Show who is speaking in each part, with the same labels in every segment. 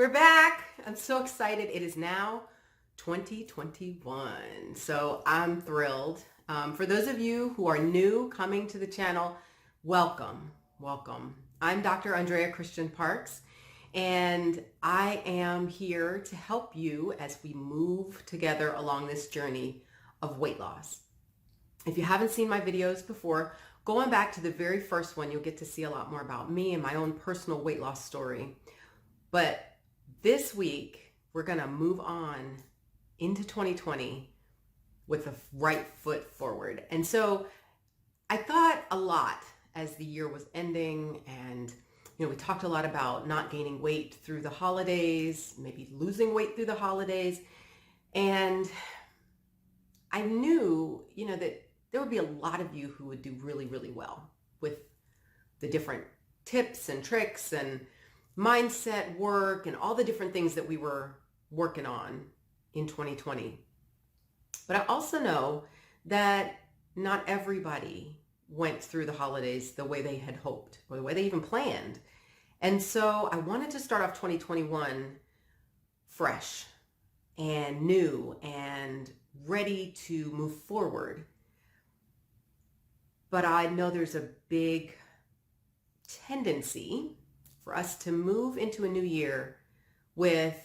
Speaker 1: We're back. I'm so excited. It is now 2021. So I'm thrilled. For those of you who are new coming to the channel, welcome. Welcome. I'm Dr. Andrea Christian Parks, and I am here to help you as we move together along this journey of weight loss. If you haven't seen my videos before, going back to the very first one, you'll get to see a lot more about me and my own personal weight loss story. But this week, we're going to move on into 2020 with the right foot forward. And so I thought a lot as the year was ending, and we talked a lot about not gaining weight through the holidays, maybe losing weight through the holidays. And I knew, that there would be a lot of you who would do really, really well with the different tips and tricks and mindset work and all the different things that we were working on in 2020. But I also know that not everybody went through the holidays the way they had hoped or the way they even planned. And so I wanted to start off 2021 fresh and new and ready to move forward. But I know there's a big tendency for us to move into a new year with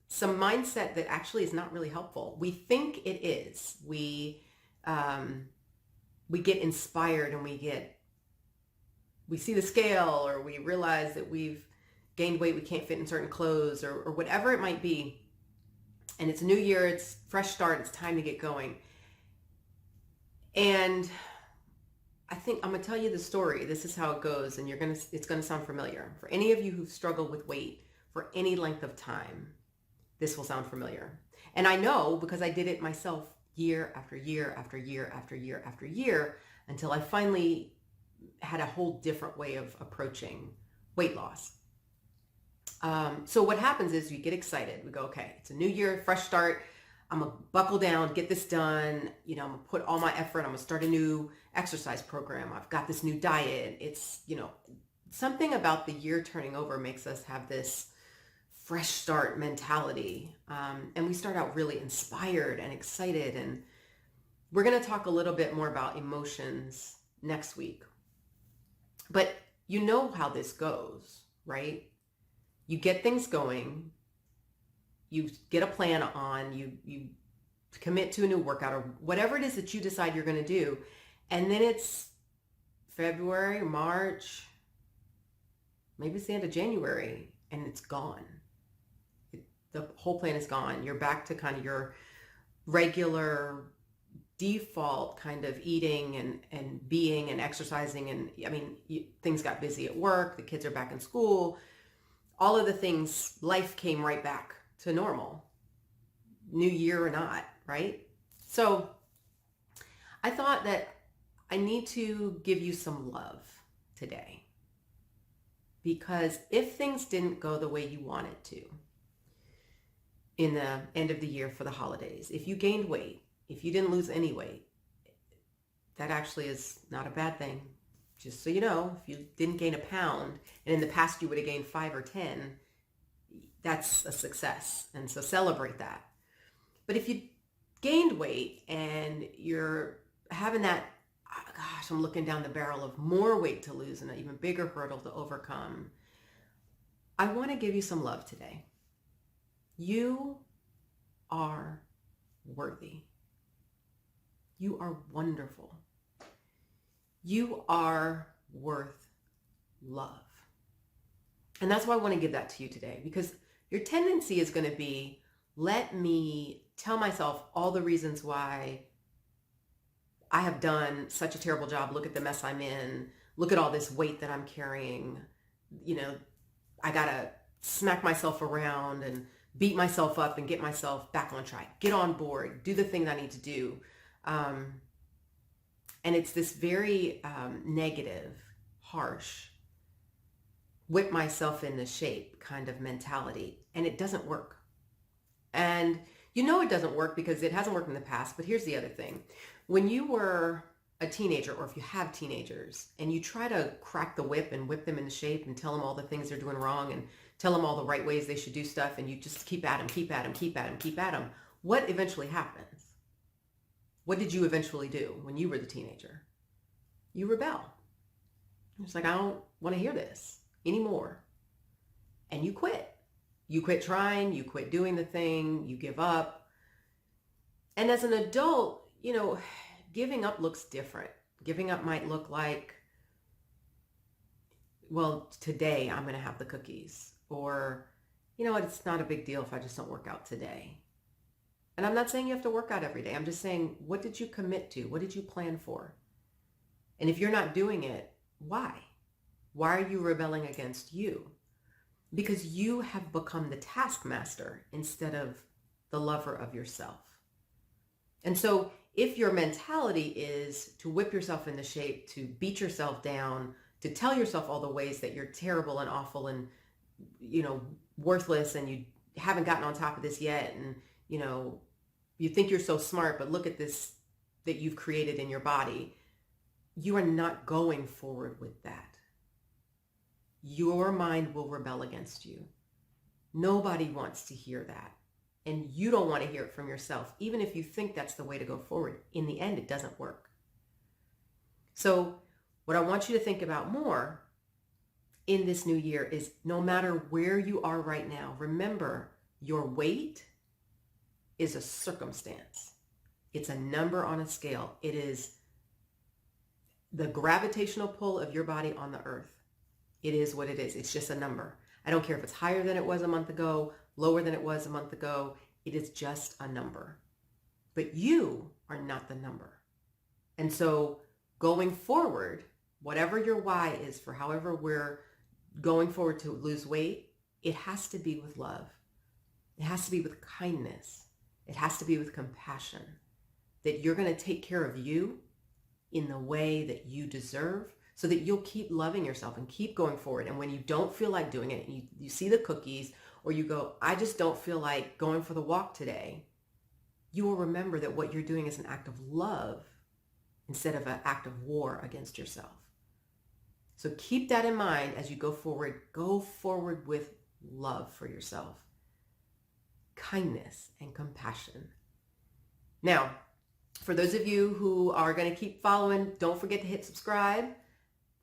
Speaker 1: some mindset that actually is not really helpful. We think it is. We get inspired and we see the scale, or we realize that we've gained weight, we can't fit in certain clothes, or whatever it might be. And it's a new year, it's fresh start, it's time to get going. And I think I'm going to tell you the story. This is how it goes, and it's going to sound familiar. For any of you who've struggled with weight for any length of time, this will sound familiar. And I know because I did it myself year after year after year after year after year until I finally had a whole different way of approaching weight loss. So what happens is you get excited. We go, okay, it's a new year, fresh start. I'm going to buckle down, get this done. I'm going to put all my effort. I'm going to start a new exercise program. I've got this new diet. It's, something about the year turning over makes us have this fresh start mentality. And we start out really inspired and excited. And we're going to talk a little bit more about emotions next week. But you know how this goes, right? You get things going. You get a plan on, you commit to a new workout or whatever it is that you decide you're going to do. And then it's February, March, maybe it's the end of January, and it's gone. The whole plan is gone. You're back to kind of your regular default kind of eating and being and exercising. And things got busy at work. The kids are back in school. All of the things, life came right back to normal, new year or not, right? So I thought that I need to give you some love today, because if things didn't go the way you wanted to in the end of the year for the holidays, if you gained weight, if you didn't lose any weight, that actually is not a bad thing. Just so you know, if you didn't gain a pound and in the past you would have gained 5 or 10, that's a success. And so celebrate that. But if you gained weight and you're having that, oh gosh, I'm looking down the barrel of more weight to lose and an even bigger hurdle to overcome, I want to give you some love today. You are worthy. You are wonderful. You are worth love. And that's why I want to give that to you today, because your tendency is going to be, let me tell myself all the reasons why I have done such a terrible job. Look at the mess I'm in. Look at all this weight that I'm carrying. I got to smack myself around and beat myself up and get myself back on track. Get on board. Do the thing I need to do. And it's this very negative, harsh, whip myself into shape kind of mentality. And it doesn't work. And it doesn't work because it hasn't worked in the past. But here's the other thing. When you were a teenager, or if you have teenagers, and you try to crack the whip and whip them into shape and tell them all the things they're doing wrong and tell them all the right ways they should do stuff, and you just keep at them, keep at them, keep at them, keep at them, what eventually happens? What did you eventually do when you were the teenager? You rebel. It's like, I don't want to hear this anymore. And you quit. You quit trying, you quit doing the thing, you give up. And as an adult, giving up looks different. Giving up might look like, well, today I'm going to have the cookies. Or, you know what, it's not a big deal if I just don't work out today. And I'm not saying you have to work out every day. I'm just saying, what did you commit to? What did you plan for? And if you're not doing it, why? Why are you rebelling against you? Because you have become the taskmaster instead of the lover of yourself. And so if your mentality is to whip yourself into shape, to beat yourself down, to tell yourself all the ways that you're terrible and awful and, worthless, and you haven't gotten on top of this yet, and, you think you're so smart, but look at this that you've created in your body, you are not going forward with that. Your mind will rebel against you. Nobody wants to hear that. And you don't want to hear it from yourself, even if you think that's the way to go forward. In the end, it doesn't work. So what I want you to think about more in this new year is, no matter where you are right now, remember your weight is a circumstance. It's a number on a scale. It is the gravitational pull of your body on the earth. It is what it is. It's just a number. I don't care if it's higher than it was a month ago, lower than it was a month ago. It is just a number. But you are not the number. And so going forward, whatever your why is for however we're going forward to lose weight, it has to be with love. It has to be with kindness. It has to be with compassion. That you're going to take care of you in the way that you deserve, so that you'll keep loving yourself and keep going forward. And when you don't feel like doing it, and you see the cookies, or you go, I just don't feel like going for the walk today, you will remember that what you're doing is an act of love instead of an act of war against yourself. So keep that in mind as you go forward. Go forward with love for yourself, kindness, and compassion. Now, for those of you who are going to keep following, don't forget to hit subscribe.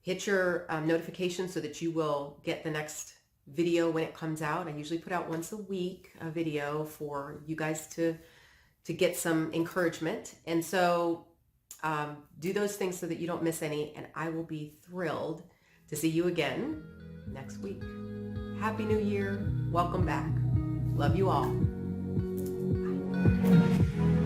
Speaker 1: Hit your notifications so that you will get the next video when it comes out. I usually put out once a week a video for you guys to get some encouragement. And so do those things so that you don't miss any. And I will be thrilled to see you again next week. Happy New Year. Welcome back. Love you all. Bye.